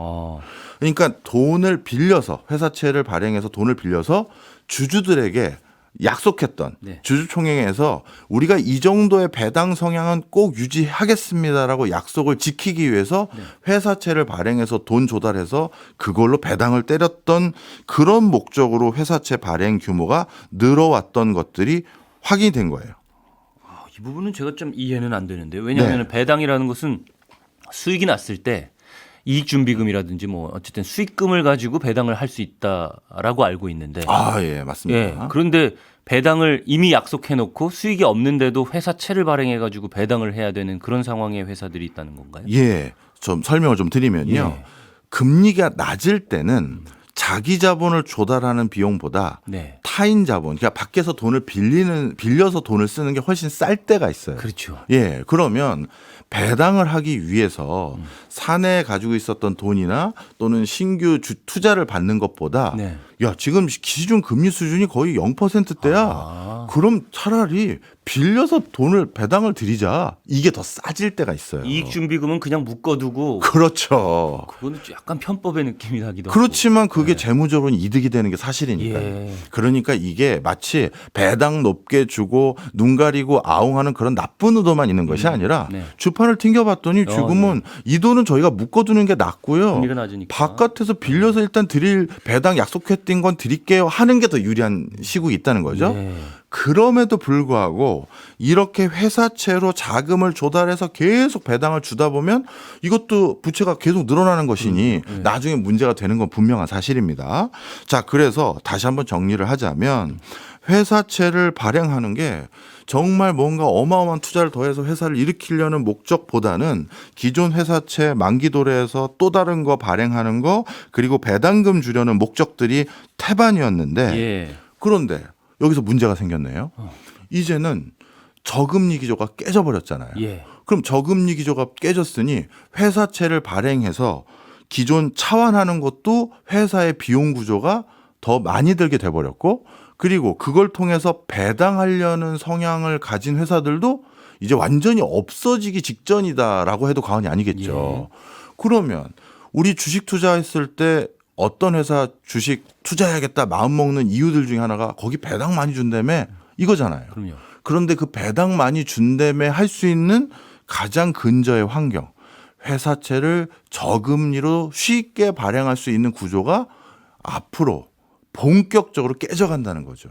그러니까 돈을 빌려서 회사채를 발행해서 돈을 빌려서 주주들에게 약속했던 네. 주주총회에서 우리가 이 정도의 배당 성향은 꼭 유지하겠습니다라고 약속을 지키기 위해서 회사채를 발행해서 돈 조달해서 그걸로 배당을 때렸던 그런 목적으로 회사채 발행 규모가 늘어왔던 것들이 확인이 된 거예요. 이 부분은 제가 좀 이해는 안 되는데요. 왜냐하면 네. 배당이라는 것은 수익이 났을 때 이익준비금이라든지 뭐 어쨌든 수익금을 가지고 배당을 할 수 있다라고 알고 있는데 예, 맞습니다. 예, 그런데 배당을 이미 약속해 놓고 수익이 없는데도 회사채를 발행해 가지고 배당을 해야 되는 그런 상황의 회사들이 있다는 건가요? 예, 좀 설명을 좀 드리면요. 예. 금리가 낮을 때는 자기 자본을 조달하는 비용보다 네. 타인 자본, 그러니까 밖에서 돈을 빌려서 돈을 쓰는 게 훨씬 쌀 때가 있어요. 그렇죠. 예, 그러면 배당을 하기 위해서 사내에 가지고 있었던 돈이나 또는 신규 투자를 받는 것보다 네. 야, 지금 기준 금리 수준이 거의 0%대야. 그럼 차라리 빌려서 돈을 배당을 드리자. 이게 더 싸질 때가 있어요. 이익준비금은 그냥 묶어두고 그렇죠. 그거는 약간 편법의 느낌이 나기도 그렇지만 그게 재무적으로는 이득이 되는 게 사실이니까요. 예. 그러니까 이게 마치 배당 높게 주고 눈 가리고 아웅하는 그런 나쁜 의도만 있는 것이 아니라 네. 주판을 튕겨봤더니 지금은 이 돈은 저희가 묶어두는 게 낫고요. 금리가 낮으니까. 바깥에서 빌려서 일단 드릴 배당 약속했던 건 드릴게요 하는 게 더 유리한 시국이 있다는 거죠. 예. 그럼에도 불구하고 이렇게 회사채로 자금을 조달해서 계속 배당을 주다 보면 이것도 부채가 계속 늘어나는 것이니 나중에 문제가 되는 건 분명한 사실입니다. 자, 그래서 다시 한번 정리를 하자면 회사채를 발행하는 게 정말 뭔가 어마어마한 투자를 더해서 회사를 일으키려는 목적보다는 기존 회사채 만기 도래해서 또 다른 거 발행하는 거 그리고 배당금 주려는 목적들이 태반이었는데 예. 그런데 여기서 문제가 생겼네요. 이제는 저금리 기조가 깨져버렸잖아요. 예. 그럼 저금리 기조가 깨졌으니 회사채를 발행해서 기존 차환하는 것도 회사의 비용 구조가 더 많이 들게 돼버렸고 그리고 그걸 통해서 배당하려는 성향을 가진 회사들도 이제 완전히 없어지기 직전이다라고 해도 과언이 아니겠죠. 그러면 우리 주식 투자했을 때 어떤 회사 주식 투자해야겠다 마음 먹는 이유들 중에 하나가 거기 배당 많이 준다며 이거잖아요. 그럼요. 그런데 그 배당 많이 준다며 할 수 있는 가장 근저의 환경, 회사채를 저금리로 쉽게 발행할 수 있는 구조가 앞으로 본격적으로 깨져간다는 거죠.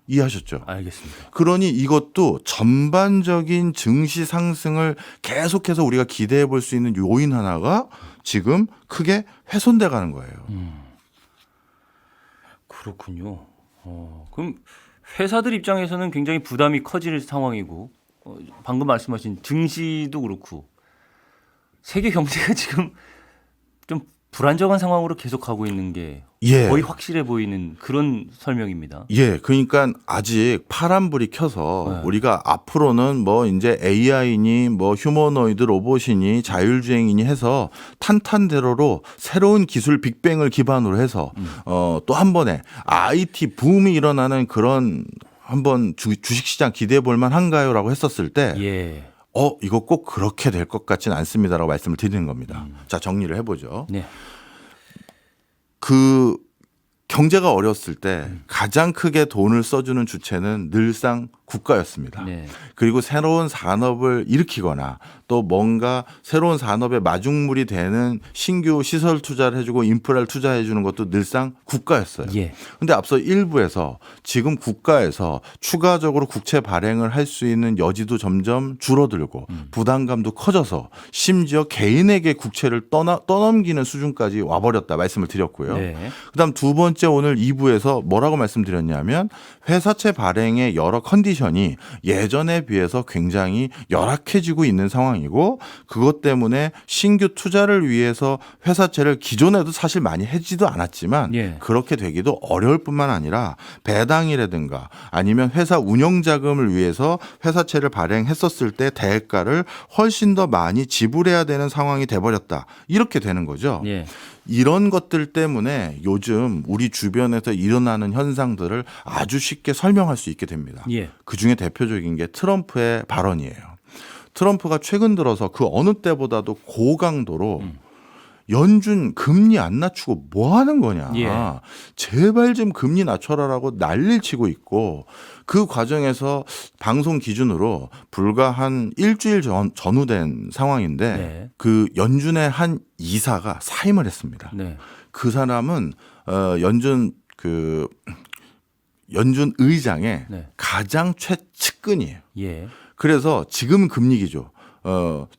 이해하셨죠? 알겠습니다. 그러니 이것도 전반적인 증시 상승을 계속해서 우리가 기대해 볼 수 있는 요인 하나가 지금 크게 훼손돼 가는 거예요. 그렇군요. 그럼 회사들 입장에서는 굉장히 부담이 커질 상황이고 방금 말씀하신 증시도 그렇고 세계 경제가 지금 좀 불안정한 상황으로 계속 가고 있는 게 예. 거의 확실해 보이는 그런 설명입니다. 예, 그러니까 아직 파란불이 켜서 네. 우리가 앞으로는 뭐 이제 AI니 뭐 휴머노이드 로봇이니 자율주행이니 해서 탄탄대로로 새로운 기술 빅뱅을 기반으로 해서 또 한 번에 IT 붐이 일어나는 그런 한번 주식시장 기대해 볼 만한가요라고 했었을 때 예. 이거 꼭 그렇게 될 것 같지는 않습니다라고 말씀을 드리는 겁니다. 자, 정리를 해보죠. 네. 그 경제가 어려웠을 때 가장 크게 돈을 써주는 주체는 늘상 국가였습니다. 네. 그리고 새로운 산업을 일으키거나 또 뭔가 새로운 산업의 마중물이 되는 신규 시설 투자를 해주고 인프라를 투자해 주는 것도 늘상 국가였어요. 예. 근데 앞서 일부에서 지금 국가에서 추가적으로 국채 발행을 할 수 있는 여지도 점점 줄어들고 부담감도 커져서 심지어 개인에게 국채를 떠넘기는 수준까지 와버렸다 말씀을 드렸고요. 네. 그다음 두 번째 오늘 2부에서 뭐라고 말씀드렸냐면 회사채 발행의 여러 컨디션이 예전에 비해서 굉장히 열악해지고 있는 상황이고 그것 때문에 신규 투자를 위해서 회사채를 기존에도 사실 많이 해지도 않았지만 예. 그렇게 되기도 어려울 뿐만 아니라 배당이라든가 아니면 회사 운영 자금을 위해서 회사채를 발행했었을 때 대가를 훨씬 더 많이 지불해야 되는 상황이 돼버렸다. 이렇게 되는 거죠. 예. 이런 것들 때문에 요즘 우리 주변에서 일어나는 현상들을 아주 쉽게 설명할 수 있게 됩니다. 예. 그중에 대표적인 게 트럼프의 발언이에요. 트럼프가 최근 들어서 그 어느 때보다도 고강도로 연준 금리 안 낮추고 뭐 하는 거냐. 예. 제발 좀 금리 낮춰라라고 난리를 치고 있고 그 과정에서 방송 기준으로 불과 한 일주일 전후된 상황인데 네. 그 연준의 한 이사가 사임을 했습니다. 네. 그 사람은 연준 의장의 네. 가장 최측근이에요. 예. 그래서 지금 금리 기조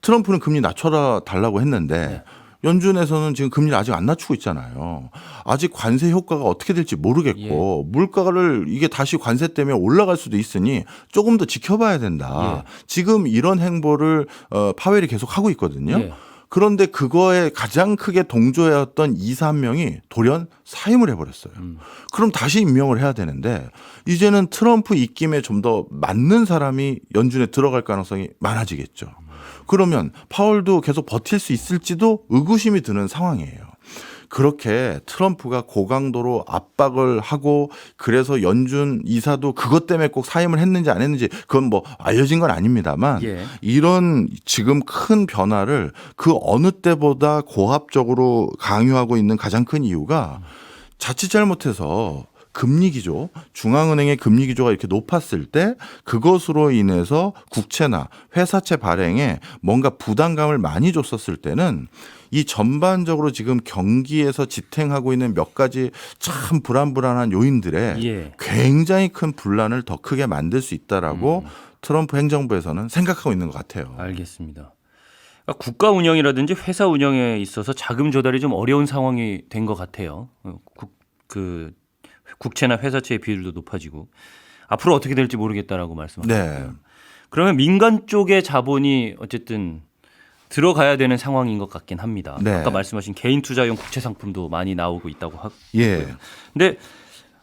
트럼프는 금리 낮춰라 달라고 했는데 네. 연준에서는 지금 금리를 아직 안 낮추고 있잖아요. 아직 관세 효과가 어떻게 될지 모르겠고 물가를 이게 다시 관세 때문에 올라갈 수도 있으니 조금 더 지켜봐야 된다. 지금 이런 행보를 파웰이 계속 하고 있거든요. 예. 그런데 그거에 가장 크게 동조해왔던 이사 한 명이 돌연 사임을 해버렸어요. 그럼 다시 임명을 해야 되는데 이제는 트럼프 입김에 좀 더 맞는 사람이 연준에 들어갈 가능성이 많아지겠죠. 그러면 파월도 계속 버틸 수 있을지도 의구심이 드는 상황이에요. 그렇게 트럼프가 고강도로 압박을 하고 그래서 연준 이사도 그것 때문에 꼭 사임을 했는지 안 했는지 그건 뭐 알려진 건 아닙니다만 예. 이런 지금 큰 변화를 그 어느 때보다 고압적으로 강요하고 있는 가장 큰 이유가 자칫 잘못해서 금리 기조, 중앙은행의 금리 기조가 이렇게 높았을 때 그것으로 인해서 국채나 회사채 발행에 뭔가 부담감을 많이 줬었을 때는 이 전반적으로 지금 경기에서 지탱하고 있는 몇 가지 참 불안한 요인들에 예. 굉장히 큰 분란을 더 크게 만들 수 있다라고 트럼프 행정부에서는 생각하고 있는 것 같아요. 알겠습니다. 그러니까 국가 운영이라든지 회사 운영에 있어서 자금 조달이 좀 어려운 상황이 된 것 같아요. 국채나 회사채의 비율도 높아지고 앞으로 어떻게 될지 모르겠다라고 말씀하셨어요. 네. 그러면 민간 쪽의 자본이 어쨌든 들어가야 되는 상황인 것 같긴 합니다. 네. 아까 말씀하신 개인 투자용 국채 상품도 많이 나오고 있다고 하고. 예. 근데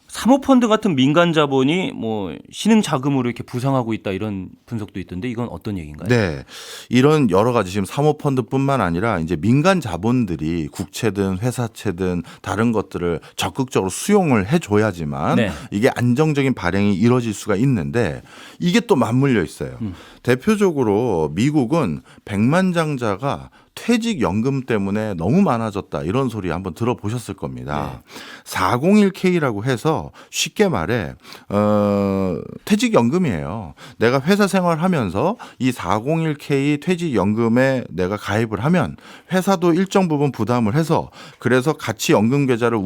사모펀드 같은 민간 자본이 뭐 신흥 자금으로 이렇게 부상하고 있다 이런 분석도 있던데 이건 어떤 얘기인가요? 네. 이런 여러 가지 지금 사모펀드뿐만 아니라 이제 민간 자본들이 국채든 회사채든 다른 것들을 적극적으로 수용을 해줘야지만 네. 이게 안정적인 발행이 이루어질 수가 있는데 이게 또 맞물려 있어요. 대표적으로 미국은 백만장자가 퇴직연금 때문에 너무 많아졌다 이런 소리 한번 들어보셨을 겁니다. 401K라고 해서 쉽게 말해 퇴직연금이에요. 내가 회사 생활하면서 이 401K 퇴직연금에 내가 가입을 하면 회사도 일정 부분 부담을 해서 그래서 같이 연금 계좌를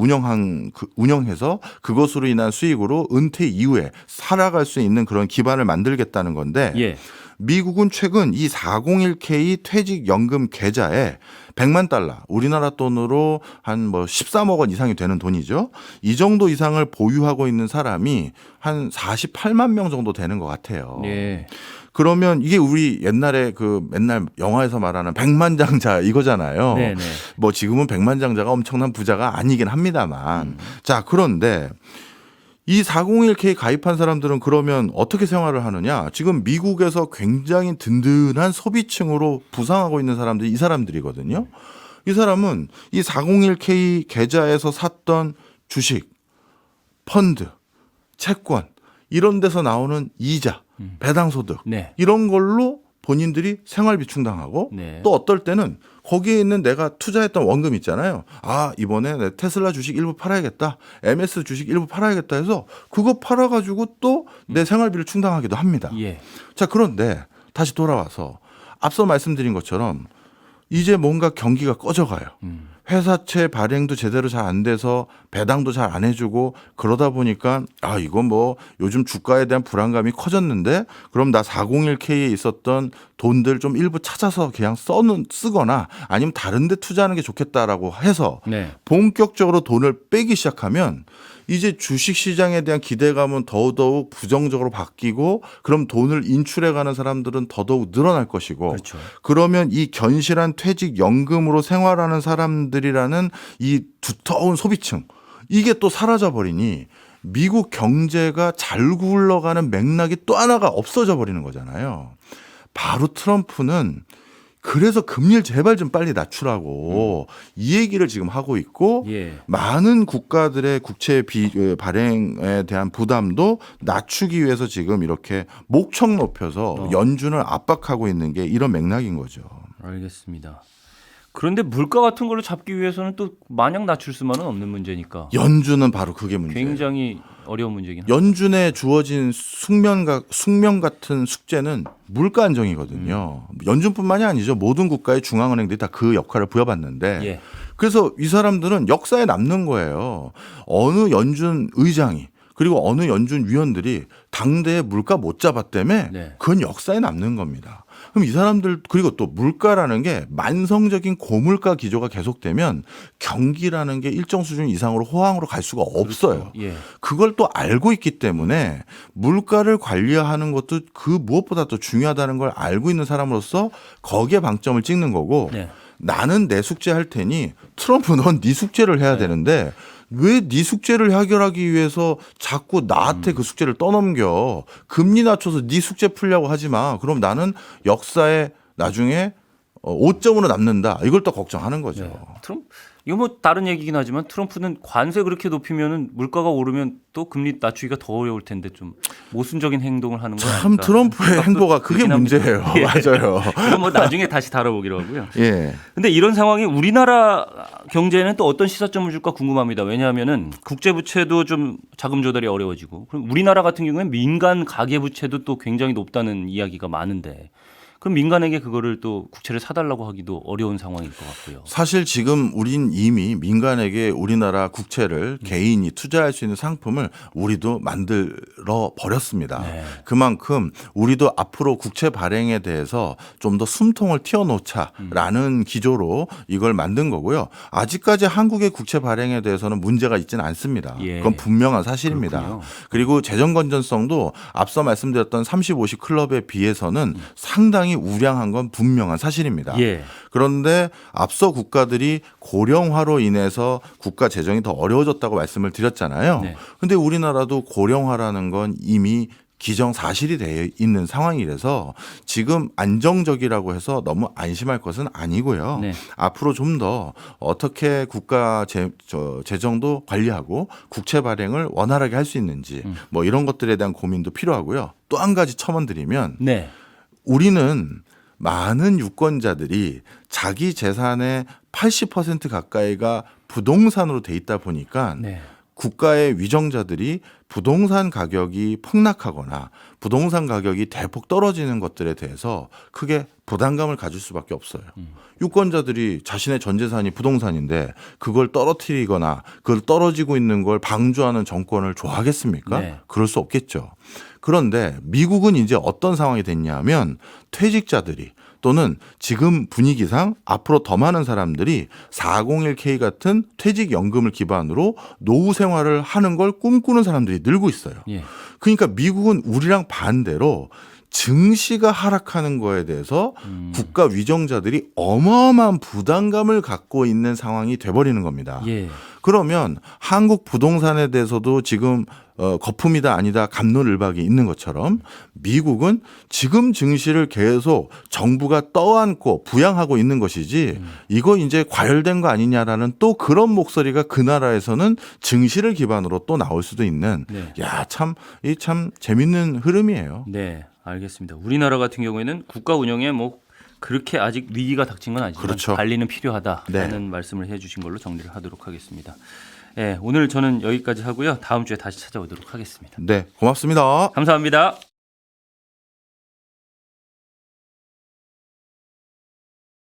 운영해서 그것으로 인한 수익으로 은퇴 이후에 살아갈 수 있는 그런 기반을 만들겠다는 건데 예. 미국은 최근 이 401K 퇴직연금 계좌에 100만 달러, 우리나라 돈으로 한 뭐 13억 원 이상이 되는 돈이죠. 이 정도 이상을 보유하고 있는 사람이 한 48만 명 정도 되는 것 같아요. 예. 그러면 이게 우리 옛날에 그 맨날 영화에서 말하는 백만장자 이거잖아요. 네네. 뭐 지금은 백만장자가 엄청난 부자가 아니긴 합니다만. 자, 그런데 이 401K 가입한 사람들은 그러면 어떻게 생활을 하느냐? 지금 미국에서 굉장히 든든한 소비층으로 부상하고 있는 사람들이 이 사람들이거든요. 이 사람은 이 401K 계좌에서 샀던 주식, 펀드, 채권 이런 데서 나오는 이자, 배당소득 네. 이런 걸로 본인들이 생활비 충당하고 네. 또 어떨 때는 거기에 있는 내가 투자했던 원금 있잖아요. 아, 이번에 내 테슬라 주식 일부 팔아야겠다. MS 주식 일부 팔아야겠다 해서 그거 팔아가지고 또 내 생활비를 충당하기도 합니다. 예. 자, 그런데 다시 돌아와서 앞서 말씀드린 것처럼 이제 뭔가 경기가 꺼져가요. 회사채 발행도 제대로 잘 안 돼서 배당도 잘 안 해주고 그러다 보니까 아, 이건 뭐 요즘 주가에 대한 불안감이 커졌는데 그럼 나 401K에 있었던 돈들 좀 일부 찾아서 그냥 쓰거나 아니면 다른 데 투자하는 게 좋겠다라고 해서 네. 본격적으로 돈을 빼기 시작하면 이제 주식 시장에 대한 기대감은 더더욱 부정적으로 바뀌고 그럼 돈을 인출해가는 사람들은 더더욱 늘어날 것이고 그렇죠. 그러면 이 견실한 퇴직연금으로 생활하는 사람들이라는 이 두터운 소비층 이게 또 사라져 버리니 미국 경제가 잘 굴러가는 맥락이 또 하나가 없어져 버리는 거잖아요. 바로 트럼프는 그래서 금리를 제발 좀 빨리 낮추라고 이 얘기를 지금 하고 있고 예. 많은 국가들의 국채 발행에 대한 부담도 낮추기 위해서 지금 이렇게 목청 높여서 연준을 압박하고 있는 게 이런 맥락인 거죠. 알겠습니다. 그런데 물가 같은 걸로 잡기 위해서는 또 마냥 낮출 수만은 없는 문제니까 연준은 바로 그게 문제예요. 굉장히 어려운 문제긴 합니다. 연준에 주어진 숙명 같은 숙제는 물가 안정이거든요. 연준뿐만이 아니죠. 모든 국가의 중앙은행들이 다 그 역할을 부여받는데 예. 그래서 이 사람들은 역사에 남는 거예요. 어느 연준 의장이 그리고 어느 연준 위원들이 당대에 물가 못 잡았다며 네. 그건 역사에 남는 겁니다. 그럼 이 사람들 그리고 또 물가라는 게 만성적인 고물가 기조가 계속되면 경기라는 게 일정 수준 이상으로 호황으로 갈 수가 없어요. 예. 그걸 또 알고 있기 때문에 물가를 관리하는 것도 그 무엇보다 더 중요하다는 걸 알고 있는 사람으로서 거기에 방점을 찍는 거고 네. 나는 내 숙제 할 테니 트럼프 넌 네 숙제를 해야 되는데 왜 네 숙제를 해결하기 위해서 자꾸 나한테 그 숙제를 떠넘겨. 금리 낮춰서 네 숙제 풀려고 하지 마. 그럼 나는 역사에 나중에 5점으로 남는다. 이걸 또 걱정하는 거죠. 네. 트럼프 이거 뭐 다른 얘기긴 하지만 트럼프는 관세 그렇게 높이면은 물가가 오르면 또 금리 낮추기가 더 어려울 텐데 좀 모순적인 행동을 하는 건 참 아닐까 트럼프의 생각도 행보가 그게 들긴 합니다. 문제예요. 예. 맞아요. 이건 뭐 나중에 다시 다뤄보기로 하고요. 예. 근데 이런 상황이 우리나라 경제에는 또 어떤 시사점을 줄까 궁금합니다. 왜냐하면은 국제 부채도 좀 자금 조달이 어려워지고 그럼 우리나라 같은 경우에는 민간 가계 부채도 또 굉장히 높다는 이야기가 많은데 그럼 민간에게 그거를 또 국채를 사달라고 하기도 어려운 상황일 것 같고요. 사실 지금 우린 이미 민간에게 우리나라 국채를 개인이 투자할 수 있는 상품을 우리도 만들어 버렸습니다. 네. 그만큼 우리도 앞으로 국채 발행에 대해서 좀 더 숨통을 틔워놓자라는 기조로 이걸 만든 거고요. 아직까지 한국의 국채 발행에 대해서는 문제가 있지는 않습니다. 예. 그건 분명한 사실입니다. 그렇군요. 그리고 재정 건전성도 앞서 말씀드렸던 30, 50 클럽에 비해서는 상당히 우량한 건 분명한 사실입니다. 예. 그런데 앞서 국가들이 고령화로 인해서 국가 재정이 더 어려워졌다고 말씀을 드렸잖아요. 네. 그런데 우리나라도 고령화라는 건 이미 기정사실이 되어 있는 상황이라서 지금 안정적이라고 해서 너무 안심할 것은 아니고요. 네. 앞으로 좀 더 어떻게 국가 재정도 관리하고 국채 발행을 원활하게 할 수 있는지 뭐 이런 것들에 대한 고민도 필요하고요. 또 한 가지 첨언드리면 네. 우리는 많은 유권자들이 자기 재산의 80% 가까이가 부동산으로 돼 있다 보니까 네. 국가의 위정자들이 부동산 가격이 폭락하거나 부동산 가격이 대폭 떨어지는 것들에 대해서 크게 부담감을 가질 수밖에 없어요. 유권자들이 자신의 전 재산이 부동산인데 그걸 떨어뜨리거나 그걸 떨어지고 있는 걸 방조하는 정권을 좋아하겠습니까? 네. 그럴 수 없겠죠. 그런데 미국은 이제 어떤 상황이 됐냐면 퇴직자들이 또는 지금 분위기상 앞으로 더 많은 사람들이 401k 같은 퇴직연금을 기반으로 노후 생활을 하는 걸 꿈꾸는 사람들이 늘고 있어요. 예. 그러니까 미국은 우리랑 반대로 증시가 하락하는 거에 대해서 국가 위정자들이 어마어마한 부담감을 갖고 있는 상황이 돼버리는 겁니다. 예. 그러면 한국 부동산에 대해서도 지금 거품이다 아니다 갑론을박이 있는 것처럼 미국은 지금 증시를 계속 정부가 떠안고 부양하고 있는 것이지 이거 이제 과열된 거 아니냐라는 또 그런 목소리가 그 나라에서는 증시를 기반으로 또 나올 수도 있는 네. 참 재밌는 흐름이에요. 네, 알겠습니다. 우리나라 같은 경우에는 국가 운영에 뭐 그렇게 아직 위기가 닥친 건 아니지만 그렇죠. 관리는 필요하다라는 말씀을 해주신 걸로 정리를 하도록 하겠습니다. 네, 오늘 저는 여기까지 하고요. 다음 주에 다시 찾아오도록 하겠습니다. 네, 고맙습니다. 감사합니다.